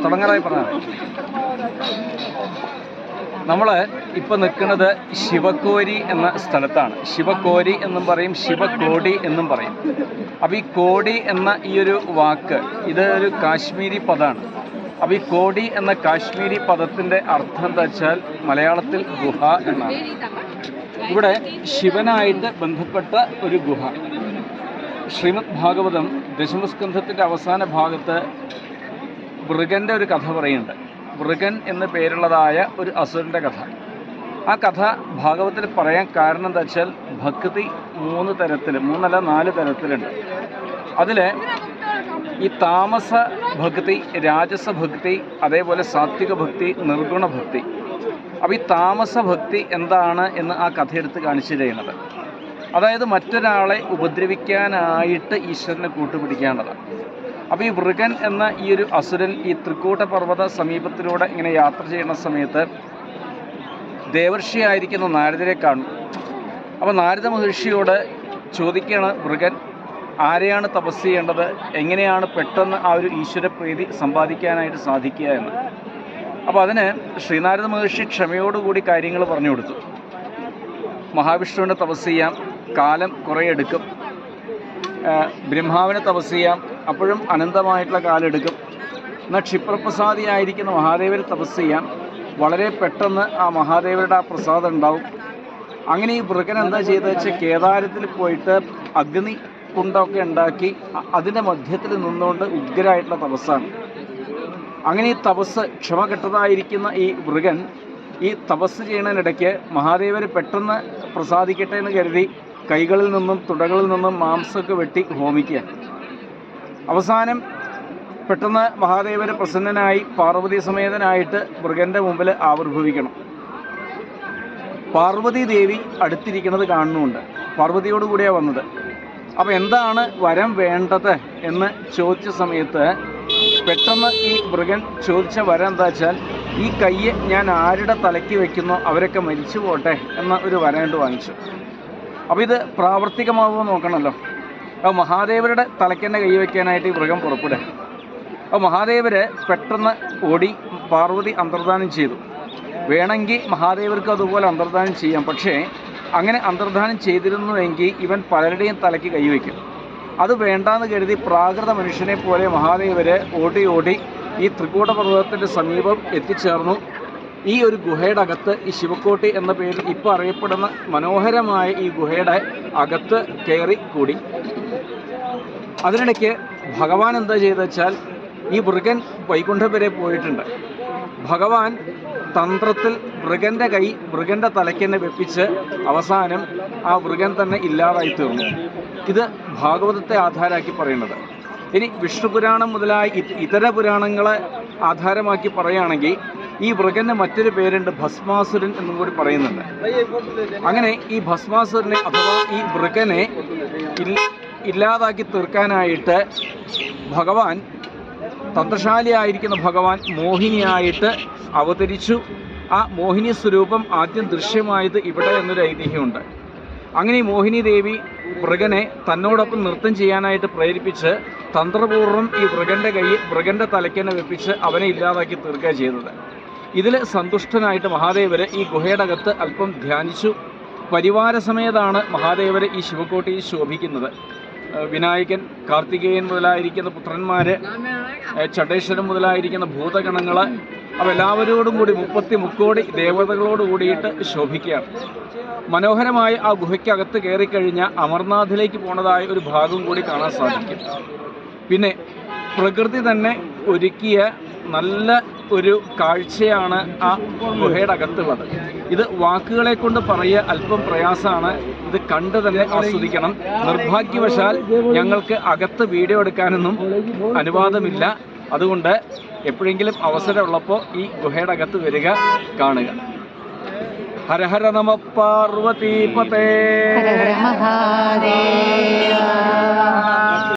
തുടങ്ങാറായി പറഞ്ഞ നമ്മൾ ഇപ്പം നിൽക്കുന്നത് ശിവക്കോരി എന്ന സ്ഥലത്താണ്. ശിവക്കോരി എന്നും പറയും, ശിവകോടി എന്നും പറയും. അപ്പോൾ ഈ കോടി എന്ന ഈ ഒരു വാക്ക് ഇത് ഒരു കാശ്മീരി പദമാണ്. അപ്പോൾ ഈ കോടി എന്ന കാശ്മീരി പദത്തിൻ്റെ അർത്ഥം എന്താ വെച്ചാൽ മലയാളത്തിൽ ഗുഹ എന്നാണ്. ഇവിടെ ശിവനായിട്ട് ബന്ധപ്പെട്ട ഒരു ഗുഹ. ശ്രീമദ് ഭാഗവതം ദശമസ്കന്ധത്തിൻ്റെ അവസാന ഭാഗത്ത് വൃഗൻ്റെ ഒരു കഥ പറയുന്നുണ്ട്. വൃഗൻ എന്ന് പേരുള്ളതായ ഒരു അസുരൻ്റെ കഥ. ആ കഥ ഭാഗവതത്തിൽ പറയാൻ കാരണം എന്താ വെച്ചാൽ ഭക്തി 3 തരത്തിൽ, 3 അല്ല 4 തരത്തിലുണ്ട്. അതിൽ ഈ താമസ ഭക്തി, രാജസ ഭക്തി, അതേപോലെ സാത്വിക ഭക്തി, നിർഗുണ ഭക്തി. അപ്പോൾ ഈ താമസ ഭക്തി എന്താണ് എന്ന് ആ കഥയെടുത്ത് കാണിച്ചു ചെയ്യുന്നത്, അതായത് മറ്റൊരാളെ ഉപദ്രവിക്കാനായിട്ട് ഈശ്വരനെ കൂട്ടുപിടിക്കേണ്ടതാണ്. അപ്പോൾ ഈ വൃഗൻ എന്ന ഈ ഒരു അസുരൻ ഈ തൃക്കൂട്ട പർവ്വത സമീപത്തിലൂടെ ഇങ്ങനെ യാത്ര ചെയ്യുന്ന സമയത്ത് ദേവർഷിയായിരിക്കുന്ന നാരദരെ കാണും. അപ്പോൾ നാരദ മഹർഷിയോട് ചോദിക്കുകയാണ് വൃഗൻ ആരെയാണ് തപസ് ചെയ്യേണ്ടത്, എങ്ങനെയാണ് പെട്ടെന്ന് ആ ഒരു ഈശ്വരപ്രീതി സമ്പാദിക്കാനായിട്ട് സാധിക്കുക എന്ന്. അപ്പോൾ അതിന് ശ്രീനാരദ മഹർഷി ക്ഷമയോടുകൂടി കാര്യങ്ങൾ പറഞ്ഞു കൊടുത്തു. മഹാവിഷ്ണുവിനെ തപസ് ചെയ്യാം, കാലം കുറേ എടുക്കും. ബ്രഹ്മാവിനെ തപസ് ചെയ്യാം, അപ്പോഴും അനന്തമായിട്ടുള്ള കാലം എടുക്കും. എന്നാൽ ക്ഷിപ്രപ്രസാദിയായിരിക്കുന്ന മഹാദേവനെ തപസ് ചെയ്യാം, വളരെ പെട്ടെന്ന് ആ മഹാദേവരുടെ ആ പ്രസാദം ഉണ്ടാവും. അങ്ങനെ ഈ വൃഗൻ എന്താ ചെയ്തതെന്ന് വെച്ചാൽ കേദാരത്തിൽ പോയിട്ട് അഗ്നി കുണ്ടമൊക്കെ ഉണ്ടാക്കി അതിൻ്റെ മധ്യത്തിൽ നിന്നുകൊണ്ട് ഉഗ്രമായിട്ടുള്ള തപസ്സാണ്. അങ്ങനെ ഈ തപസ് ക്ഷമ കെട്ടതായിരിക്കുന്ന ഈ വൃഗൻ ഈ തപസ് ചെയ്യുന്നതിനിടയ്ക്ക് മഹാദേവന് പെട്ടെന്ന് പ്രസാദിക്കട്ടെ എന്ന് കരുതി കൈകളിൽ നിന്നും തുടകളിൽ നിന്നും മാംസമൊക്കെ വെട്ടി ഹോമിക്കുക. അവസാനം പെട്ടെന്ന് മഹാദേവന് പ്രസന്നനായി പാർവതി സമേതനായിട്ട് മൃഗൻ്റെ മുമ്പിൽ ആവിർഭവിക്കണം. പാർവതി ദേവി അടുത്തിരിക്കുന്നത് കാണുന്നുണ്ട്. പാർവതിയോടുകൂടിയാണ് വന്നത്. അപ്പോൾ എന്താണ് വരം വേണ്ടത് എന്ന് ചോദിച്ച സമയത്ത് പെട്ടെന്ന് ഈ മൃഗൻ ചോദിച്ച വരം എന്താ വെച്ചാൽ ഈ കയ്യ് ഞാൻ ആരുടെ തലയ്ക്ക് വയ്ക്കുന്നോ അവരൊക്കെ മരിച്ചു പോട്ടെ എന്ന ഒരു വരം കൊണ്ട് വാങ്ങിച്ചു. അപ്പോൾ ഇത് പ്രാവർത്തികമാവുമോ നോക്കണമല്ലോ. അപ്പോൾ മഹാദേവരുടെ തലയ്ക്കന്നെ കൈ വയ്ക്കാനായിട്ട് ഈ മൃഗം പുറപ്പെടുക. അപ്പോൾ മഹാദേവര് പെട്ടെന്ന് ഓടി പാർവതി അന്തർദാനം ചെയ്തു. വേണമെങ്കിൽ മഹാദേവർക്ക് അതുപോലെ അന്തർദാനം ചെയ്യാം, പക്ഷേ അങ്ങനെ അന്തർദാനം ചെയ്തിരുന്നുവെങ്കിൽ ഇവൻ പലരുടെയും തലയ്ക്ക് കൈവയ്ക്കും. അത് വേണ്ടാന്ന് കരുതി പ്രാകൃത മനുഷ്യനെ പോലെ മഹാദേവര് ഓടി ഓടി ഈ തൃക്കൂടപർവ്വതത്തിൻ്റെ സമീപം എത്തിച്ചേർന്നു. ഈ ഒരു ഗുഹയുടെ അകത്ത്, ഈ ശിവക്കോട്ടി എന്ന പേരിൽ ഇപ്പോൾ അറിയപ്പെടുന്ന മനോഹരമായ ഈ ഗുഹയുടെ അകത്ത് കയറി കൂടി. അതിനിടയ്ക്ക് ഭഗവാൻ എന്താ ചെയ്തെന്ന് വെച്ചാൽ ഈ മൃഗൻ വൈകുണ്ഠം വരെ പോയിട്ടുണ്ട്. ഭഗവാൻ തന്ത്രത്തിൽ മൃഗൻ്റെ കൈ മൃഗൻ്റെ തലയ്ക്കെന്നെ വെപ്പിച്ച് അവസാനം ആ മൃഗൻ തന്നെ ഇല്ലാതായി തീർന്നു. ഇത് ഭാഗവതത്തെ ആധാരമാക്കി പറയുന്നത്. ഇനി വിഷ്ണു പുരാണം മുതലായ ഇതര പുരാണങ്ങളെ ആധാരമാക്കി പറയുകയാണെങ്കിൽ ഈ മൃഗന് മറ്റൊരു പേരുണ്ട്, ഭസ്മാസുരൻ എന്നും കൂടി പറയുന്നുണ്ട്. അങ്ങനെ ഈ ഭസ്മാസുരനെ അഥവാ ഈ മൃഗനെ ഇല്ലാതാക്കി തീർക്കാനായിട്ട് ഭഗവാൻ, തന്ത്രശാലിയായിരിക്കുന്ന ഭഗവാൻ മോഹിനിയായിട്ട് അവതരിച്ചു. ആ മോഹിനി സ്വരൂപം ആദ്യം ദൃശ്യമായത് ഇവിടെ എന്നൊരു ഐതിഹ്യമുണ്ട്. അങ്ങനെ ഈ മോഹിനി ദേവി മൃഗനെ തന്നോടൊപ്പം നൃത്തം ചെയ്യാനായിട്ട് പ്രേരിപ്പിച്ച് തന്ത്രപൂർവ്വം ഈ മൃഗൻ്റെ തലയ്ക്കന്നെ വെപ്പിച്ച് അവനെ ഇല്ലാതാക്കി തീർക്കുക ചെയ്തത്. ഇതിൽ സന്തുഷ്ടനായിട്ട് മഹാദേവര് ഈ ഗുഹയുടെ അകത്ത് അല്പം ധ്യാനിച്ചു. പരിവാരസമേതാണ് മഹാദേവര് ഈ ശിവക്കോട്ടിയിൽ ശോഭിക്കുന്നത്. വിനായകൻ, കാർത്തികേയൻ മുതലായിരിക്കുന്ന പുത്രന്മാർ, ചടേശ്വരൻ മുതലായിരിക്കുന്ന ഭൂതഗണങ്ങൾ, അപ്പോൾ എല്ലാവരോടും കൂടി 30 മുക്കോടി ദേവതകളോട് കൂടിയിട്ട് ശോഭിക്കുകയാണ്. മനോഹരമായ ആ ഗുഹയ്ക്കകത്ത് കയറിക്കഴിഞ്ഞാൽ അമർനാഥിലേക്ക് പോണതായ ഒരു ഭാഗം കൂടി കാണാൻ സാധിക്കും. പിന്നെ പ്രകൃതി തന്നെ ഒരുക്കിയ നല്ല ഒരു കാഴ്ചയാണ് ആ ഗുഹയുടെ അകത്തുള്ളത്. ഇത് വാക്കുകളെ കൊണ്ട് പറയുക അല്പം പ്രയാസമാണ്. ഇത് കണ്ട് തന്നെ ആസ്വദിക്കണം. നിർഭാഗ്യവശാൽ ഞങ്ങൾക്ക് അകത്ത് വീഡിയോ എടുക്കാനൊന്നും അനുവാദമില്ല. അതുകൊണ്ട് എപ്പോഴെങ്കിലും അവസരമുള്ളപ്പോൾ ഈ ഗുഹയുടെ അകത്ത് വരിക, കാണുക. ഹര ഹര നമ പാർവതീപതേ.